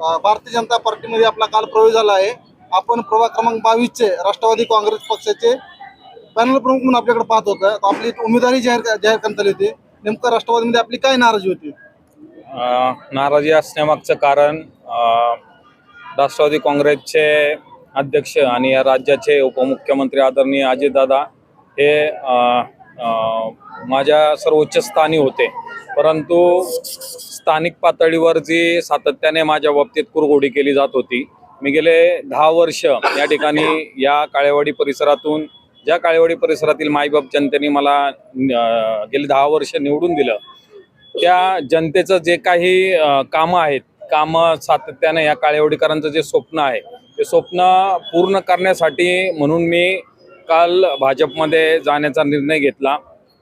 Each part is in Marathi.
भारतीय जनता पार्टीमध्ये आपला काल प्रवेश झाला आहे। आपण प्रभाग क्रमांक 22 चे राष्ट्रवादी काँग्रेस पक्षाचे पॅनल प्रमुख म्हणून आपल्याकडे पाहत होतं। आपली उमेदवारी जाहीर करण्यात आली होती। नेमकं राष्ट्रवादीमध्ये आपली काय नाराजी होती? नाराजी असण्यामागचं कारण राष्ट्रवादी काँग्रेसचे अध्यक्ष आणि या राज्याचे उपमुख्यमंत्री आदरणीय अजितदादा हे माझ्या सर्वोच्च स्थानी होते, परंतु स्थानिक पातळीवर जी सातत्याने माझ्या बाबतीत कुरघोडी केली जात होती। मी गेले 10 वर्ष या ठिकाणी या काळेवाडी परिसरातून, ज्या काळेवाडी परिसरातील मायबाप जनतेने मला गेले 10 वर्ष निवडून दिलं, त्या जनतेचं जे काही कामं आहेत, कामं सातत्याने या काळेवाडीकरांचं जे स्वप्न आहे ते स्वप्न पूर्ण करण्यासाठी म्हणून मी काल भाजपमध्ये जाण्याचा निर्णय घेतला।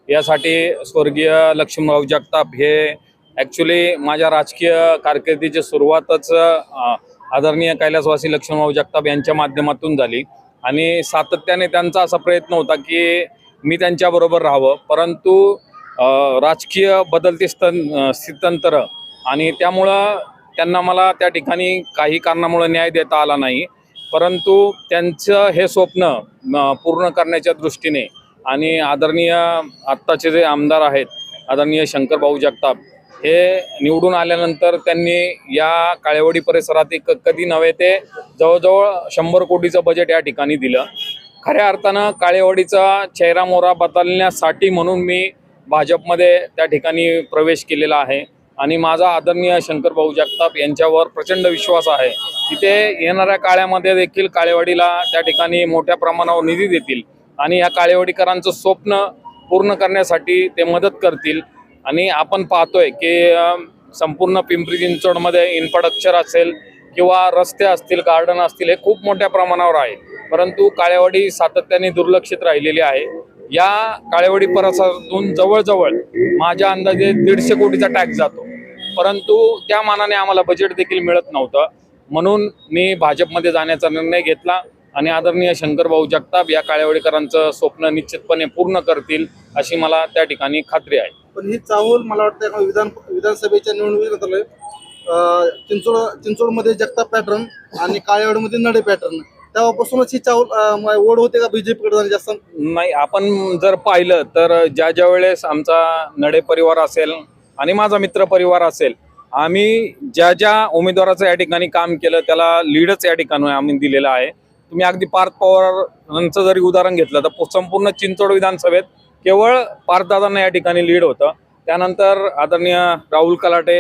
यासाठी स्वर्गीय लक्ष्मणराव जगताप हे ॲक्च्युली माझ्या राजकीय कारकिर्दीची सुरुवातच आदरणीय कैलासवासी लक्ष्मणराव जगताप यांच्या माध्यमातून झाली आणि सातत्याने त्यांचा असा प्रयत्न होता की मी त्यांच्याबरोबर राहावं, परंतु राजकीय बदलते स्थित्यंतर आणि त्यामुळं त्यांना मला त्या ठिकाणी काही कारणामुळे न्याय देता आला नाही। परंतु त्यांचं हे स्वप्न पूर्ण करण्याच्या दृष्टीने आणि आदरणीय आत्ताचे जे आमदार आहेत आदरणीय शंकरभाऊ जगताप हे निवडून आल्यानंतर त्यांनी या काळेवाडी परिसरात कधी नव्हे ते जवळजवळ 100 कोटीचं बजेट या ठिकाणी दिलं। खऱ्या अर्थानं काळेवाडीचा चेहरा मोहरा बदलण्यासाठी म्हणून मी भाजपमध्ये त्या ठिकाणी प्रवेश केलेला आहे आणि माझा आदरणीय शंकरभाऊ जगताप यांच्यावर प्रचंड विश्वास आहे की ते येणाऱ्या काळामध्ये देखील काळेवाडीला त्या ठिकाणी मोठ्या प्रमाणावर निधी देतील आणि या काळेवाडीकरांचं स्वप्न पूर्ण करण्यासाठी ते मदत करतील। आणि आपण पाहतोय की संपूर्ण पिंपरी चिंचवडमध्ये इन्फ्रास्ट्रक्चर असेल किंवा रस्ते असतील, गार्डन असतील, हे खूप मोठ्या प्रमाणावर आहे, परंतु काळेवाडी सातत्याने दुर्लक्षित राहिलेली आहे। या काळेवाडी परिसरातून जवळजवळ माझ्या अंदाजे 150 कोटीचा टॅक्स जातो, परंतु त्या मानाने आम्हाला बजेट देखील मिळत नव्हतं। म्हणून मी भाजपमध्ये जाण्याचा निर्णय घेतला आणि आदरणीय शंकरभाऊ जगताप या काळेवाडीकरांचं स्वप्न निश्चितपणे पूर्ण करतील अशी मला त्या ठिकाणी खात्री आहे। पण ही चाहूल मला वाटतं विधानसभेच्या निवडणुकीत चिंचवडमध्ये जगताप पॅटर्न आणि काळेवाडीमध्ये नडे पॅटर्न, तेव्हापासूनच ही चाहूल ओढ होते का बीजेपीकडे जास्त? नाही, आपण जर पाहिलं तर ज्या वेळेस आमचा नडे परिवार असेल आणि माझा मित्र परिवार असेल, आम्ही ज्या उमेदवाराचं या ठिकाणी काम केलं त्याला लीडच या ठिकाणी आम्ही दिलेला आहे। तुम्ही अगदी पार्थ पवारांचं जरी उदाहरण घेतलं तर संपूर्ण चिंचवड विधानसभेत केवळ पार्थदादांना या ठिकाणी लीड होतं। त्यानंतर आदरणीय राहुल कलाटे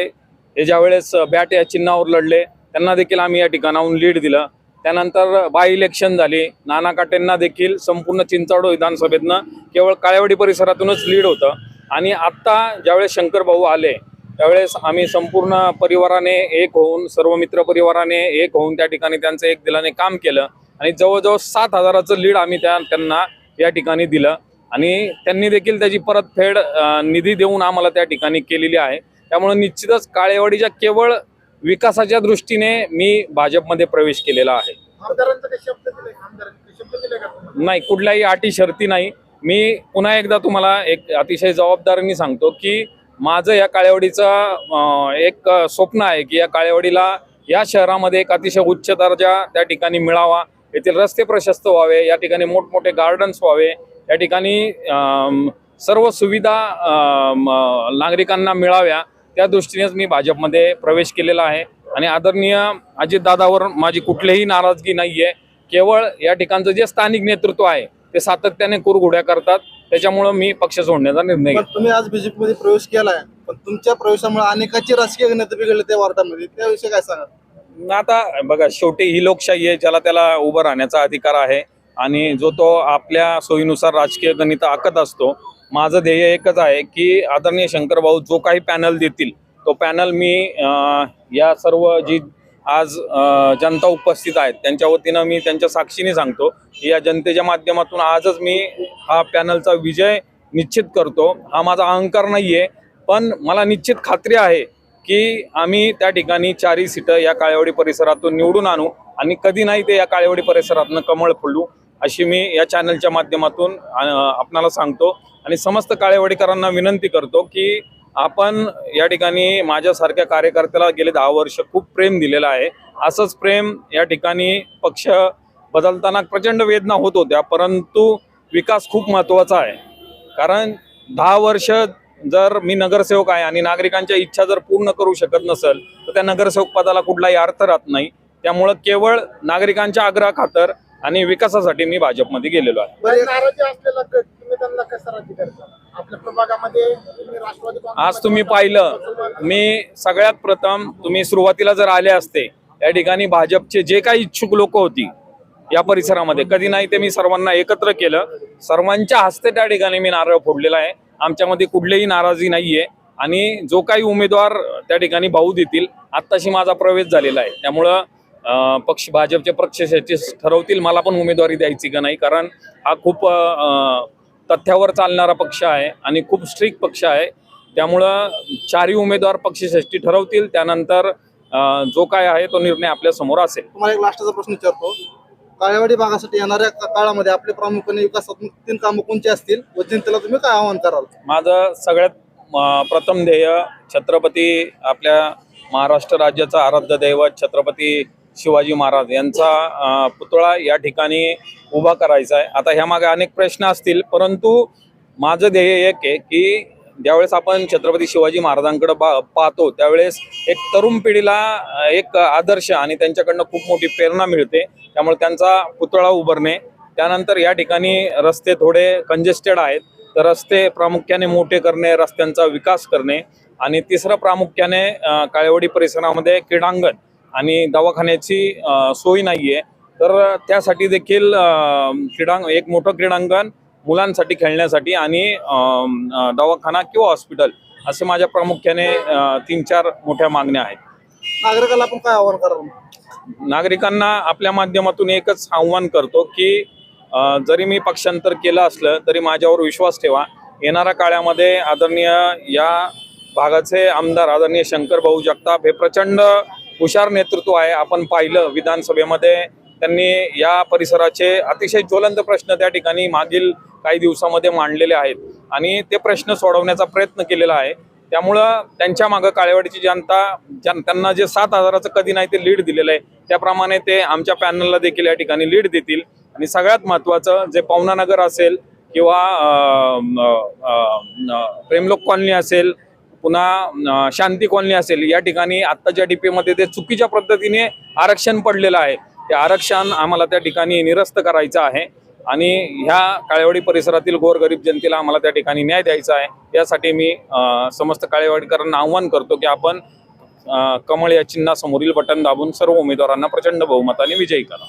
हे ज्यावेळेस बॅट या चिन्हावर लढले त्यांना देखील आम्ही या ठिकाणाहून लीड दिलं। त्यानंतर बाय इलेक्शन झाली, नाना काटेंना देखील संपूर्ण चिंचवड विधानसभेतनं केवळ काळेवाडी परिसरातूनच लीड होतं। आणि आत्ता ज्यावेळेस शंकरभाऊ आले त्यावेळेस आम्ही संपूर्ण परिवाराने एक होऊन, सर्व मित्र परिवाराने एक होऊन त्या ठिकाणी त्यांचं एक दिलाने काम केलं आणि जवळजवळ 7,000चं लीड आम्ही त्यांना या ठिकाणी दिलं आणि त्यांनी देखील त्याची परतफेड निधी देऊन आम्हाला त्या ठिकाणी केलेली आहे। त्यामुळे निश्चितच काळेवाडीच्या केवळ विकासाच्या दृष्टीने मी भाजपमध्ये प्रवेश केलेला आहे। नाही, कुठल्याही अटी शर्ती नाही। मी पुन्हा एकदा तुम्हाला एक अतिशय जबाबदारीने सांगतो की माझं या काळेवाडीचं एक स्वप्न आहे की या काळेवाडीला, या शहरामध्ये एक अतिशय उच्च दर्जा त्या ठिकाणी मिळावा, येथील रस्ते प्रशस्त व्हावे, या ठिकाणी मोठमोठे गार्डन्स व्हावे, या ठिकाणी सर्व सुविधा नागरिकांना मिळाव्या, त्या दृष्टीनेच मी भाजपमध्ये प्रवेश केलेला आहे। आणि आदरणीय अजितदादावर माझी कुठलीही नाराजगी नाही आहे, केवळ या ठिकाणचं जे स्थानिक नेतृत्व आहे ते सातत्याने कुरघोड्या करतात, त्याच्यामुळे मी पक्ष सोडण्याचा निर्णय घेतला। तुम्ही आज बीजेपीमध्ये प्रवेश केलाय, पण तुमच्या प्रवेशामुळे अनेकांचे राजकीय गणित बिघडले त्या वार्डामध्ये, त्याविषयी काय सांगा? आता बघा, शेवटी ही लोकशाही आहे, ज्याला त्याला उभं राहण्याचा अधिकार आहे आणि जो तो आपल्या सोयीनुसार राजकीय गणित आखत असतो। माझं ध्येय एकच आहे की आदरणीय शंकरभाऊ जो काही पॅनल देतील तो पॅनल मी या सर्व जी आज जनता उपस्थित आहेत त्यांच्या वतीनं मी त्यांच्या साक्षीने सांगतो की या जनतेच्या माध्यमातून आजच मी हा पॅनलचा विजय निश्चित करतो। हा माझा अहंकार नाही आहे, पण मला निश्चित खात्री आहे की आम्ही त्या ठिकाणी 4 सीटं या काळेवाडी परिसरातून निवडून आणू आणि कधी नाही ते या काळेवाडी परिसरातून कमळ फुलू अशी मी या चॅनलच्या माध्यमातून आपणाला सांगतो आणि समस्त काळेवाडीकरांना विनंती करतो की आपण या ठिकाणी माझ्यासारख्या कार्यकर्त्याला गेले 10 वर्ष खूप प्रेम दिलेलं आहे. असंच प्रेम या ठिकाणी पक्ष बदलताना प्रचंड वेदना होत होत्या, परंतु विकास खूप महत्त्वाचा आहे. कारण 10 वर्ष जर मी नगरसेवक आहे आणि नागरिकांच्या इच्छा जर पूर्ण करू शकत नसेल तर त्या नगरसेवक पदाला कुठलाही अर्थ राहत नाही. त्यामुळं केवळ नागरिकांच्या आग्रहाखातर आणि विकासासाठी मी भाजपमध्ये गेलेलो आहे. बरेच नाराजी असलेला गट तुम्ही त्यांना कसं राजी करता? आपल्या प्रभागामध्ये तुम्ही राष्ट्रवादी काँग्रेस आज तुम्ही पाहिलं, मी सगळ्यात प्रथम तुम्ही सुरुवातीला जर आले असते या ठिकाणी भाजपचे जे काही इच्छुक लोक होती या परिसरामध्ये, कधी नाही ते मी सर्वांना एकत्र केलं. सर्वांच्या हस्ते त्या ठिकाणी मी नारळ फोडलेला आहे. आमच्यामध्ये कुठलीही नाराजी नाहीये आणि जो काही उमेदवार त्या ठिकाणी भाऊ देतील, आत्ताशी माझा प्रवेश झालेला आहे. त्यामुळं भाजपचे पक्ष ठरवतील मला पण उमेदवारी द्यायची का नाही, कारण हा खूप तथ्यावर चालणारा पक्ष आहे आणि खूप स्ट्रिक्ट पक्ष आहे. त्यामुळं चारही उमेदवार पक्षश्रेष्ठी ठरवतील, त्यानंतर जो काय आहे तो निर्णय आपल्या समोर असेल. तुम्हाला एक लास्टचा प्रश्न विचारतो. काळेवाडी भागासाठी येणाऱ्या काळामध्ये आपले प्रामुख्याने विकासात्मक 3 कामं कोणती असतील व जनतेला तुम्ही काय आवाहन कराल? माझं सगळ्यात प्रथम ध्येय छत्रपती आपल्या महाराष्ट्र राज्याचा आराध्य दैवत छत्रपती शिवाजी महाराज यांचा पुतळा या ठिकाणी उभा करायचा आहे. आता ह्या मागे अनेक प्रश्न असतील, परंतु माझं ध्येय एक आहे की ज्यावेळेस आपण छत्रपती शिवाजी महाराजांकडे पाहतो त्यावेळेस एक तरुण पिढीला एक आदर्श आणि त्यांच्याकडनं खूप मोठी प्रेरणा मिळते. त्यामुळे त्यांचा पुतळा उभारणे, त्यानंतर या ठिकाणी रस्ते थोडे कंजेस्टेड आहेत तर रस्ते प्रामुख्याने मोठे करणे, रस्त्यांचा विकास करणे आणि तिसरं प्रामुख्याने काळेवाडी परिसरामध्ये क्रीडांगण आणि दवाखान्याची सोय नाहीये, तर त्यासाठी देखील एक मोठं क्रीडांगण मुलांसाठी खेळण्यासाठी आणि दवाखाना किंवा हॉस्पिटल असे माझ्या प्रामुख्याने 3-4 मोठ्या मागण्या आहेत. नागरिकाला आपण काय आवाहन कराल? नागरिकांना आपल्या माध्यमातून एकच आव्हान करतो की जरी मी पक्षांतर केलं असलं तरी माझ्यावर विश्वास ठेवा. येणाऱ्या काळामध्ये आदरणीय या भागाचे आमदार आदरणीय शंकर भाऊ जगताप हे प्रचंड हुशार नेतृत्व आहे. आपण पाहिलं विधानसभेमध्ये त्यांनी या परिसराचे अतिशय ज्वलंत प्रश्न त्या ठिकाणी मागील काही दिवसामध्ये मांडलेले आहेत आणि ते प्रश्न सोडवण्याचा प्रयत्न केलेला आहे. त्यामुळं त्यांच्या मागं काळेवाडीची जनता त्यांना जे 7,000चं कधी नाही ते लीड दिलेलं आहे त्याप्रमाणे ते आमच्या पॅनलला देखील या ठिकाणी लीड देतील. आणि सगळ्यात महत्त्वाचं जे पवनानगर असेल किंवा प्रेमलोक कॉलनी असेल, पुन्हा शांती कॉलनी असेल, या ठिकाणी आत्ताच्या डीपीमध्ये ते चुकीच्या पद्धतीने आरक्षण पडलेलं आहे. ते आरक्षण आम्हाला त्या ठिकाणी निरस्त करायचं आहे आणि ह्या काळेवाडी परिसरातील गोरगरीब जनतेला आम्हाला त्या ठिकाणी न्याय द्यायचा आहे. यासाठी मी समस्त काळेवाडीकरांना आव्हान करतो की आपण कमळ या चिन्हासमोरील बटन दाबून सर्व उमेदवारांना प्रचंड बहुमताने विजयी करा.